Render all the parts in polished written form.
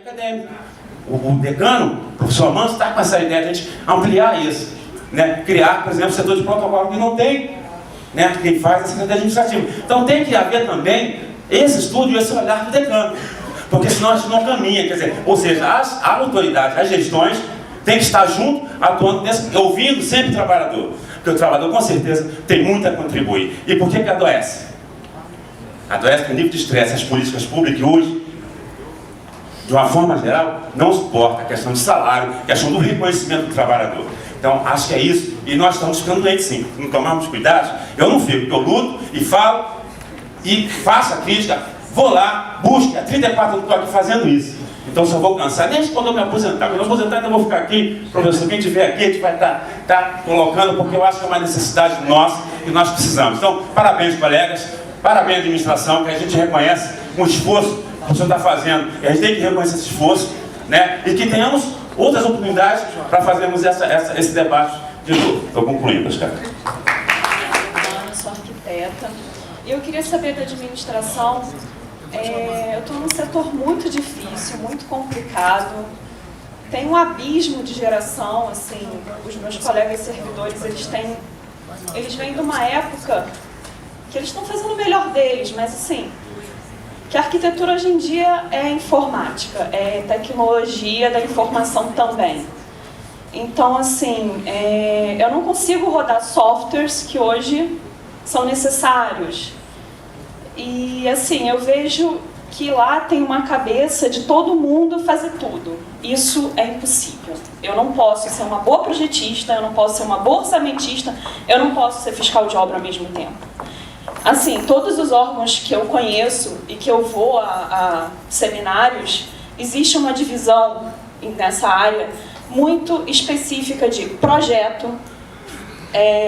acadêmica. O decano, o professor Manso, está com essa ideia de a gente ampliar isso, né? Criar, por exemplo, setor de protocolo que não tem, né? Quem faz é a Secretaria Administrativa. Então tem que haver também esse estudo e esse olhar do decano, porque senão a gente não caminha, quer dizer, ou seja, a autoridade, as gestões têm que estar junto, atuando, ouvindo sempre o trabalhador, porque o trabalhador com certeza tem muito a contribuir. E por que adoece? Adoece porque o nível de estresse, as políticas públicas hoje, de uma forma geral, não suporta a questão de salário, a questão do reconhecimento do trabalhador. Então, acho que é isso, e nós estamos ficando doentes sim. Não tomarmos cuidado, eu não fico, eu luto e falo, e faço a crítica, vou lá, busco, há 34 anos estou aqui fazendo isso. Então, se eu vou cansar, nem quando eu me aposentar, quando eu me aposentar ainda vou ficar aqui, professor, quem estiver aqui, a gente vai estar colocando, porque eu acho que é uma necessidade nossa, e nós precisamos. Então, parabéns, colegas, parabéns, administração, que a gente reconhece um esforço que o senhor está fazendo, e a gente tem que reconhecer esse esforço, né? E que tenhamos outras oportunidades para fazermos esse debate de novo. Estou concluindo, Oscar. Eu sou arquiteta e eu queria saber da administração. Eu estou num setor muito difícil, muito complicado. Tem um abismo de geração, assim, os meus colegas servidores, eles vêm de uma época que eles estão fazendo o melhor deles, mas assim, que a arquitetura hoje em dia é informática, é tecnologia da informação também. Então, assim, eu não consigo rodar softwares que hoje são necessários. E, assim, eu vejo que lá tem uma cabeça de todo mundo fazer tudo. Isso é impossível. Eu não posso ser uma boa projetista, eu não posso ser uma boa orçamentista, eu não posso ser fiscal de obra ao mesmo tempo. Assim, todos os órgãos que eu conheço e que eu vou a seminários, existe uma divisão nessa área muito específica de projeto,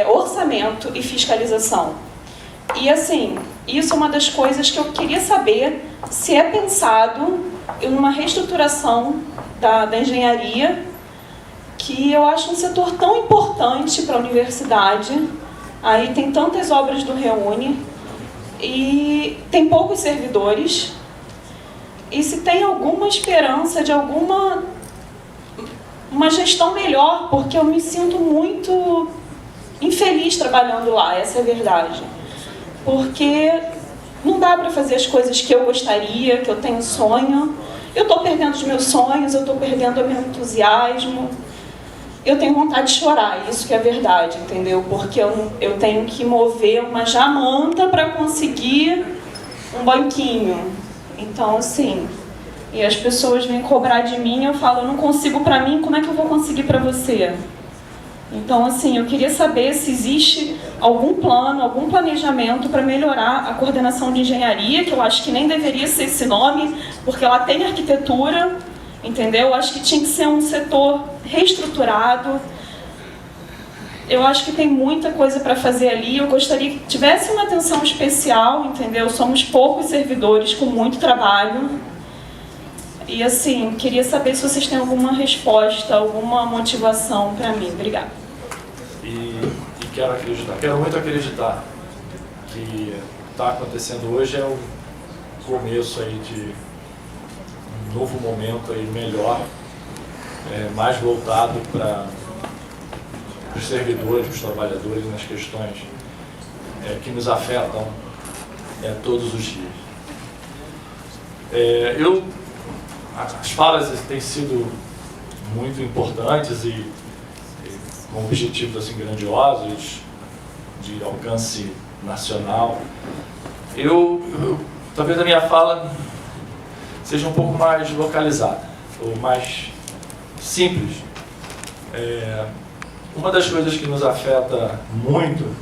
orçamento e fiscalização. E assim, isso é uma das coisas que eu queria saber se é pensado em uma reestruturação da engenharia, que eu acho um setor tão importante para a universidade. Aí tem tantas obras do Reúne e tem poucos servidores. E se tem alguma esperança de uma gestão melhor, porque eu me sinto muito infeliz trabalhando lá, essa é a verdade. Porque não dá para fazer as coisas que eu gostaria, que eu tenho sonho. Eu estou perdendo os meus sonhos, eu estou perdendo o meu entusiasmo. Eu tenho vontade de chorar, isso que é verdade, entendeu? Porque eu tenho que mover uma jamanta para conseguir um banquinho. Então, assim, e as pessoas vêm cobrar de mim, eu falo, eu não consigo para mim, como é que eu vou conseguir para você? Então, assim, eu queria saber se existe algum plano, algum planejamento para melhorar a coordenação de engenharia, que eu acho que nem deveria ser esse nome, porque ela tem arquitetura, entendeu? Eu acho que tinha que ser um setor reestruturado. Eu acho que tem muita coisa para fazer ali. Eu gostaria que tivesse uma atenção especial, entendeu? Somos poucos servidores com muito trabalho. E assim, queria saber se vocês têm alguma resposta, alguma motivação para mim. Obrigada. E quero muito acreditar que está acontecendo hoje é o começo aí de um novo momento aí melhor, mais voltado para os servidores, os trabalhadores nas questões que nos afetam todos os dias. As falas têm sido muito importantes e com objetivos assim, grandiosos, de alcance nacional. Talvez a minha fala seja um pouco mais localizada, ou mais simples. Uma das coisas que nos afeta muito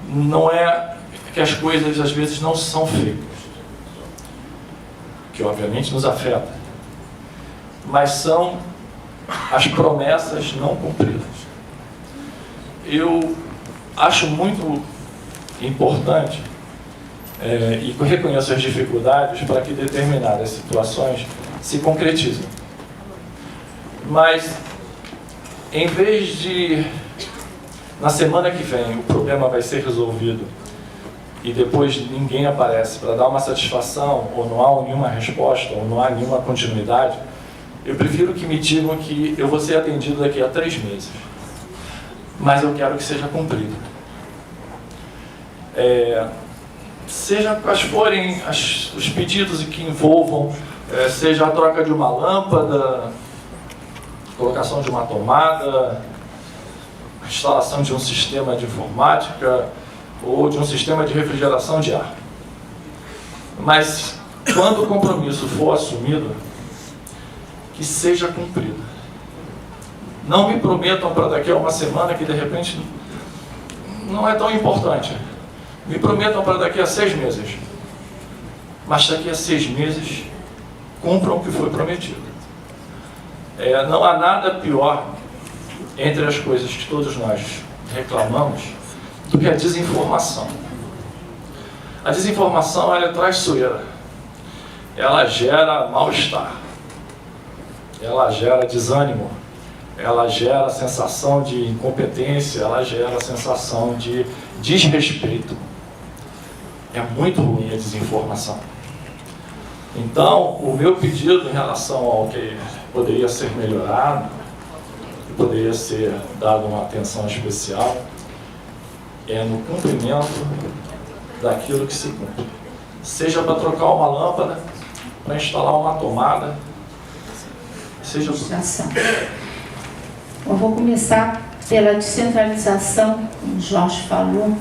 não é que as coisas às vezes não são feitas, que obviamente nos afeta, mas são as promessas não cumpridas. Eu acho muito importante e reconheço as dificuldades para que determinadas situações se concretizem. Mas, em vez de, na semana que vem, o problema vai ser resolvido e depois ninguém aparece para dar uma satisfação, ou não há nenhuma resposta, ou não há nenhuma continuidade, eu prefiro que me digam que eu vou ser atendido daqui a 3 meses. Mas eu quero que seja cumprido. Seja quais forem os pedidos que envolvam, seja a troca de uma lâmpada, colocação de uma tomada, instalação de um sistema de informática ou de um sistema de refrigeração de ar. Mas, quando o compromisso for assumido, que seja cumprido. Não me prometam para daqui a uma semana que, de repente, não é tão importante. Me prometam para daqui a 6 meses. Mas daqui a 6 meses, cumpram o que foi prometido. Não há nada pior entre as coisas que todos nós reclamamos do que a desinformação. A desinformação, ela é traiçoeira. Ela gera mal-estar. Ela gera desânimo. Ela gera a sensação de incompetência. Ela gera a sensação de desrespeito. É muito ruim a desinformação. Então, o meu pedido em relação ao que poderia ser melhorado, que poderia ser dado uma atenção especial, é no cumprimento daquilo que se cumpre. Seja para trocar uma lâmpada, para instalar uma tomada, seja... Eu vou começar pela descentralização, como o Jorge falou.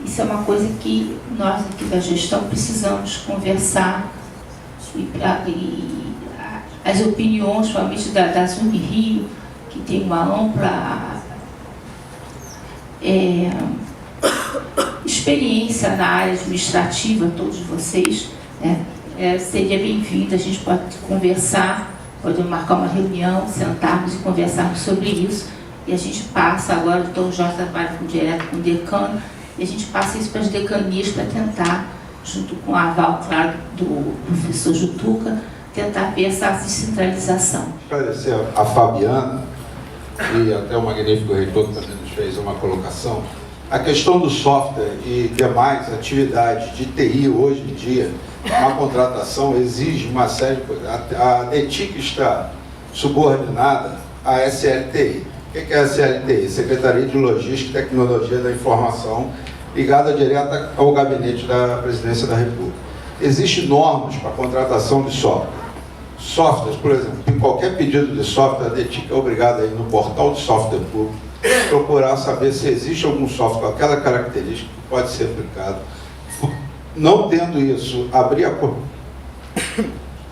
Isso é uma coisa que nós aqui da gestão precisamos conversar, e as opiniões, principalmente da Zumbi-Rio, que tem uma ampla experiência na área administrativa, todos vocês, né? Seria bem-vindo, a gente pode conversar, pode marcar uma reunião, sentarmos e conversarmos sobre isso, e a gente passa agora, o Dr. Jorge trabalha direto com o decano, e a gente passa isso para as decanias para tentar, junto com o aval, claro, do professor Jutuca, tentar ver essa descentralização. Agradecer a Fabiana e até o magnífico reitor que também nos fez uma colocação. A questão do software e demais atividades de TI hoje em dia, uma contratação exige uma série de coisas. A DETIC está subordinada à SLTI. O que é a SLTI? Secretaria de Logística e Tecnologia da Informação, ligada direta ao gabinete da Presidência da República. Existem normas para a contratação de software. Softwares, por exemplo, em qualquer pedido de software, a DETIC é obrigada a ir no portal de software público, procurar saber se existe algum software com aquela característica que pode ser aplicado. Não tendo isso, abrir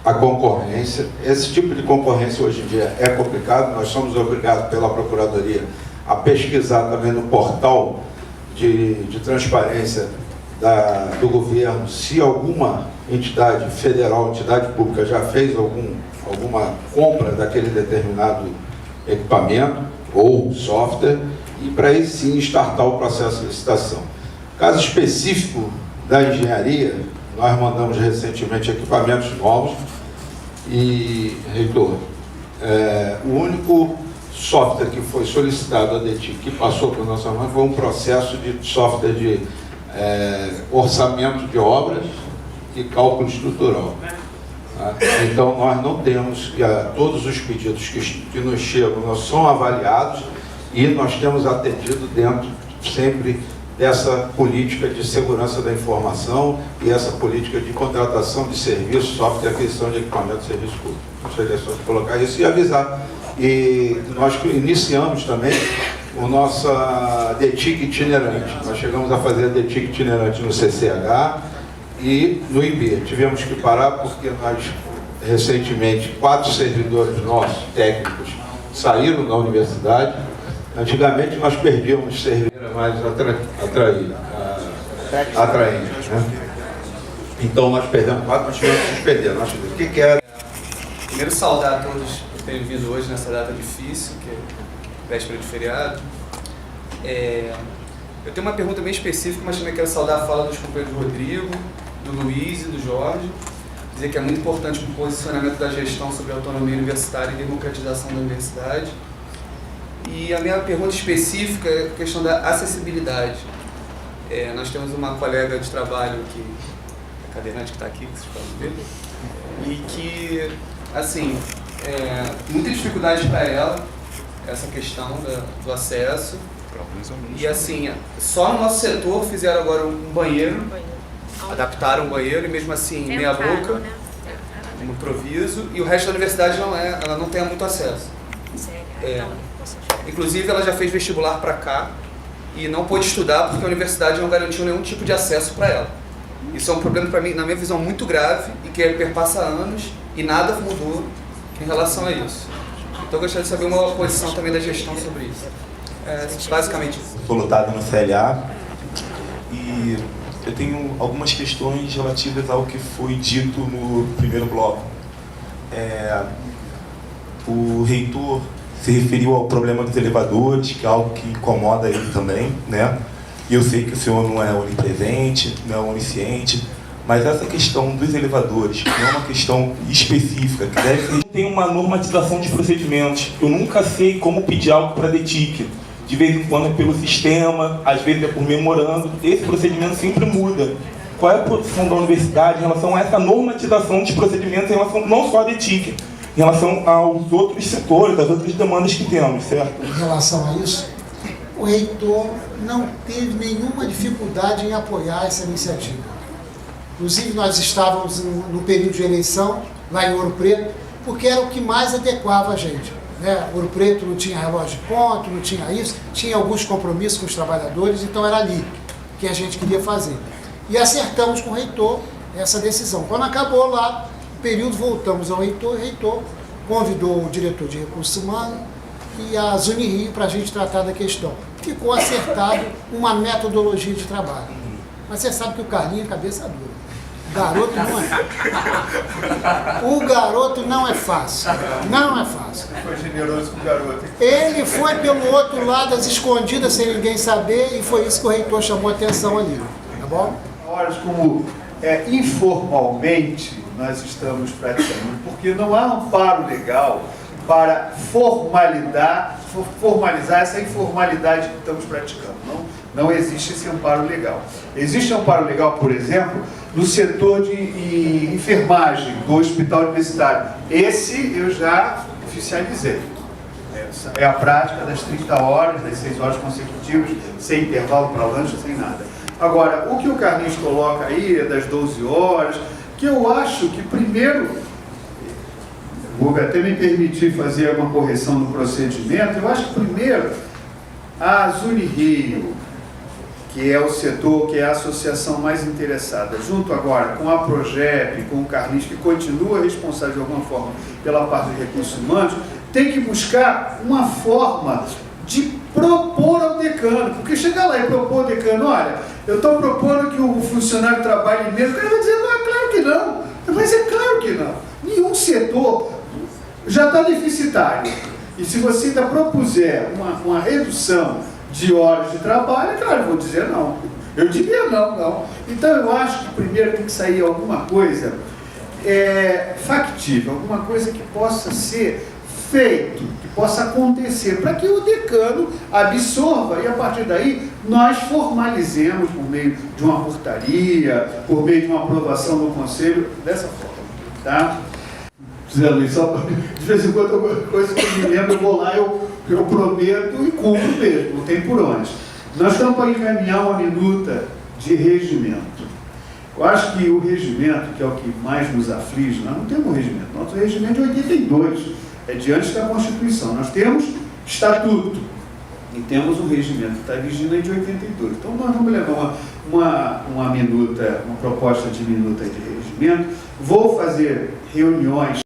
a concorrência. Esse tipo de concorrência hoje em dia é complicado. Nós somos obrigados pela Procuradoria a pesquisar também no portal de transparência do governo se alguma entidade federal, entidade pública já fez alguma compra daquele determinado equipamento ou software, e para aí sim startar o processo de licitação. Caso específico da engenharia, nós mandamos recentemente equipamentos novos e, reitor, o único software que foi solicitado à DETIC, que passou para nossa mão, foi um processo de software de orçamento de obras e cálculo estrutural. Tá? Então, nós não temos, todos os pedidos que nos chegam, nós são avaliados e nós temos atendido dentro sempre dessa política de segurança da informação e essa política de contratação de serviços, software e aquisição de equipamento de serviço público. Gostaria só de colocar isso e avisar. E nós iniciamos também a nossa DETIC itinerante. Nós chegamos a fazer a DETIC itinerante no CCH e no IB. Tivemos que parar porque nós, recentemente, 4 servidores nossos, técnicos, saíram da universidade. Antigamente nós perdíamos servidores mais atraentes, né? Então nós perdemos 4, nós tivemos que suspender. O que era? Primeiro, saudar a todos que têm vindo hoje nessa data difícil, que é véspera de feriado. Eu tenho uma pergunta bem específica, mas também quero saudar a fala dos companheiros do Rodrigo, do Luiz e do Jorge. Dizer que é muito importante o posicionamento da gestão sobre a autonomia universitária e democratização da universidade. E a minha pergunta específica é a questão da acessibilidade. Nós temos uma colega de trabalho que a cadeirante que está aqui, que vocês podem ver, e que, assim, muita dificuldade para ela, essa questão do acesso. E assim, só no nosso setor fizeram agora um banheiro, adaptaram um banheiro e mesmo assim, meia boca, no improviso, e o resto da universidade ela não tem muito acesso. Inclusive ela já fez vestibular para cá e não pôde estudar porque a universidade não garantiu nenhum tipo de acesso para ela. Isso é um problema para mim, na minha visão, muito grave e que perpassa anos e nada mudou em relação a isso. Então eu gostaria de saber uma posição também da gestão sobre isso. Basicamente isso. Sou lotado no CLA e eu tenho algumas questões relativas ao que foi dito no primeiro bloco. O reitor se referiu ao problema dos elevadores, que é algo que incomoda ele também, né? E eu sei que o senhor não é onipresente, não é onisciente, mas essa questão dos elevadores, que é uma questão específica, que deve ser... Tem uma normatização de procedimentos. Eu nunca sei como pedir algo para a DETIC. De vez em quando é pelo sistema, às vezes é por memorando. Esse procedimento sempre muda. Qual é a posição da universidade em relação a essa normatização de procedimentos em relação não só à DETIC, em relação aos outros setores, às outras demandas que temos, certo? Em relação a isso, o reitor não teve nenhuma dificuldade em apoiar essa iniciativa. Inclusive, nós estávamos no período de eleição, lá em Ouro Preto, porque era o que mais adequava a gente. Ouro Preto não tinha relógio de ponto, não tinha isso, tinha alguns compromissos com os trabalhadores, então era ali que a gente queria fazer. E acertamos com o reitor essa decisão. Quando acabou lá o período, voltamos ao reitor, e o reitor convidou o diretor de Recursos Humanos e a Zunirio para a gente tratar da questão. Ficou acertado uma metodologia de trabalho. Mas você sabe que o Carlinhos é cabeça dura. O garoto não é. O garoto não é fácil. Não é fácil. Foi generoso com o garoto. Ele foi pelo outro lado, às escondidas, sem ninguém saber, e foi isso que o reitor chamou a atenção ali. Tá bom? Horas como informalmente nós estamos praticando, porque não há amparo legal para formalizar essa informalidade que estamos praticando. Não existe esse amparo legal. Existe amparo legal, por exemplo, no setor de enfermagem do hospital universitário. Esse eu já oficializei. É a prática das 30 horas, das 6 horas consecutivas, sem intervalo para lanche, sem nada. Agora, o que o Carlinhos coloca aí é das 12 horas, que eu acho que primeiro, vou até me permitir fazer uma correção no procedimento, eu acho que primeiro a Zunirio, que é o setor, que é a associação mais interessada, junto agora com a Progep, com o Carlinhos, que continua responsável de alguma forma pela parte de recursos humanos, tem que buscar uma forma de propor ao decano, porque chegar lá e propor ao decano, olha, eu estou propondo que o funcionário trabalhe menos, o cara vai dizer, não, é claro que não, mas é claro que não. Nenhum setor já está deficitário. E se você ainda propuser uma redução de horas de trabalho, é claro, eu vou dizer não. Eu diria não. Então eu acho que primeiro tem que sair alguma coisa factível, alguma coisa que possa ser feito, que possa acontecer, para que o decano absorva e a partir daí nós formalizemos por meio de uma portaria, por meio de uma aprovação no conselho, dessa forma, tá? Zé Luiz, só de vez em quando alguma coisa que eu me lembro, eu vou lá, eu prometo e cumpro mesmo, não tem por onde. Nós estamos para encaminhar uma minuta de regimento. Eu acho que o regimento, que é o que mais nos aflige, nós não temos um regimento. Nosso regimento é de 82, é de antes da Constituição. Nós temos estatuto e temos um regimento que está vigindo aí de 82. Então nós vamos levar uma minuta, uma proposta de minuta de regimento. Vou fazer reuniões